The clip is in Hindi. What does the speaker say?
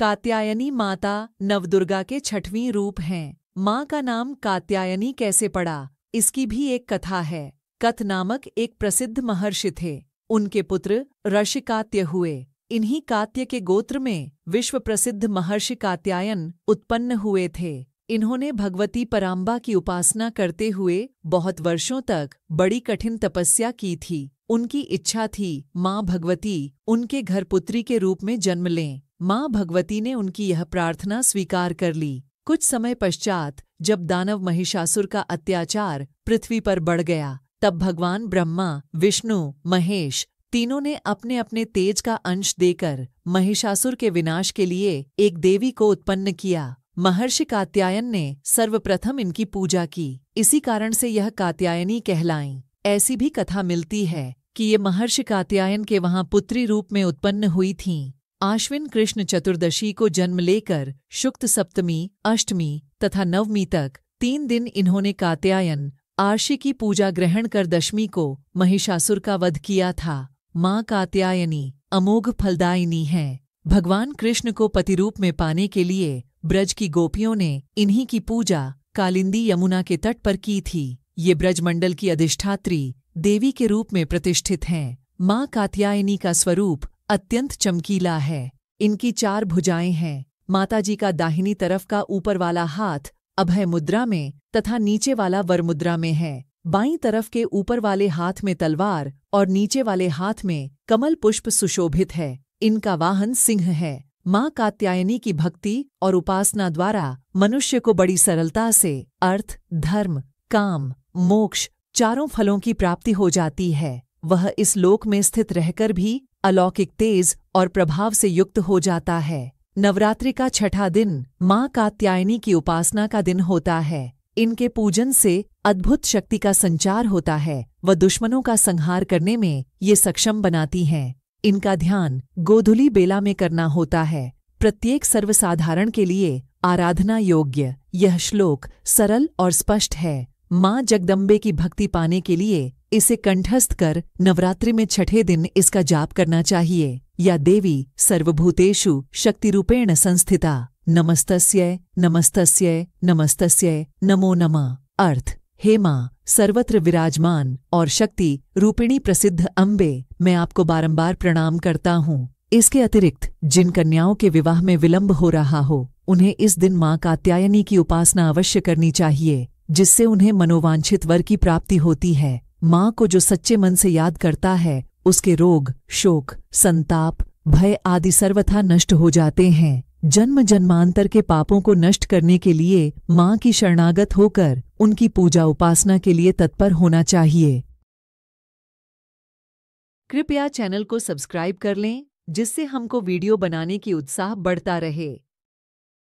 कात्यायनी माता नवदुर्गा के 6वें रूप हैं। माँ का नाम कात्यायनी कैसे पड़ा, इसकी भी एक कथा है। कथ नामक एक प्रसिद्ध महर्षि थे। उनके पुत्र ऋषिकात्य हुए। इन्हीं कात्य के गोत्र में विश्व प्रसिद्ध महर्षि कात्यायन उत्पन्न हुए थे। इन्होंने भगवती पराम्बा की उपासना करते हुए बहुत वर्षों तक बड़ी कठिन तपस्या की थी। उनकी इच्छा थी माँ भगवती उनके घर पुत्री के रूप में जन्म लें। माँ भगवती ने उनकी यह प्रार्थना स्वीकार कर ली। कुछ समय पश्चात जब दानव महिषासुर का अत्याचार पृथ्वी पर बढ़ गया, तब भगवान ब्रह्मा, विष्णु, महेश तीनों ने अपने अपने तेज का अंश देकर महिषासुर के विनाश के लिए एक देवी को उत्पन्न किया। महर्षि कात्यायन ने सर्वप्रथम इनकी पूजा की। इसी कारण से यह कात्यायनी कहलाईं। ऐसी भी कथा मिलती है कि ये महर्षि कात्यायन के वहां पुत्री रूप में उत्पन्न हुई थीं। आश्विन कृष्ण चतुर्दशी को जन्म लेकर शुक्त सप्तमी, अष्टमी तथा नवमी तक 3 दिन इन्होंने कात्यायन आर्षि की पूजा ग्रहण कर दशमी को महिषासुर का वध किया था। माँ कात्यायनी अमोघ फलदायिनी है। भगवान कृष्ण को पतिरूप में पाने के लिए ब्रज की गोपियों ने इन्हीं की पूजा कालिंदी यमुना के तट पर की थी। ये ब्रजमंडल की अधिष्ठात्री देवी के रूप में प्रतिष्ठित हैं। माँ कात्यायनी का स्वरूप अत्यंत चमकीला है। इनकी 4 भुजाएं हैं। माताजी का दाहिनी तरफ का ऊपर वाला हाथ अभय मुद्रा में तथा नीचे वाला वर मुद्रा में है। बाईं तरफ के ऊपर वाले हाथ में तलवार और नीचे वाले हाथ में कमल पुष्प सुशोभित है। इनका वाहन सिंह है। माँ कात्यायनी की भक्ति और उपासना द्वारा मनुष्य को बड़ी सरलता से अर्थ, धर्म, काम, मोक्ष 4 फलों की प्राप्ति हो जाती है। वह इस लोक में स्थित रहकर भी अलौकिक तेज और प्रभाव से युक्त हो जाता है। नवरात्रि का 6ठा दिन माँ कात्यायनी की उपासना का दिन होता है। इनके पूजन से अद्भुत शक्ति का संचार होता है व दुश्मनों का संहार करने में ये सक्षम बनाती हैं। इनका ध्यान गोधूली बेला में करना होता है। प्रत्येक सर्वसाधारण के लिए आराधना योग्य यह श्लोक सरल और स्पष्ट है। माँ जगदम्बे की भक्ति पाने के लिए इसे कंठस्थ कर नवरात्रि में 6ठे दिन इसका जाप करना चाहिए। या देवी सर्वभूतेषु शक्तिरूपेण संस्थिता नमस्तस्यै नमस्तस्यै नमस्तस्यै नमो नमः। अर्थ, हे माँ सर्वत्र विराजमान और शक्ति रूपिणी प्रसिद्ध अम्बे, मैं आपको बारंबार प्रणाम करता हूँ। इसके अतिरिक्त जिन कन्याओं के विवाह में विलंब हो रहा हो, उन्हें इस दिन माँ कात्यायनी की उपासना अवश्य करनी चाहिए, जिससे उन्हें मनोवांछित वर की प्राप्ति होती है। माँ को जो सच्चे मन से याद करता है, उसके रोग, शोक, संताप, भय आदि सर्वथा नष्ट हो जाते हैं। जन्म जन्मांतर के पापों को नष्ट करने के लिए माँ की शरणागत होकर उनकी पूजा उपासना के लिए तत्पर होना चाहिए। कृपया चैनल को सब्सक्राइब कर लें, जिससे हमको वीडियो बनाने की उत्साह बढ़ता रहे।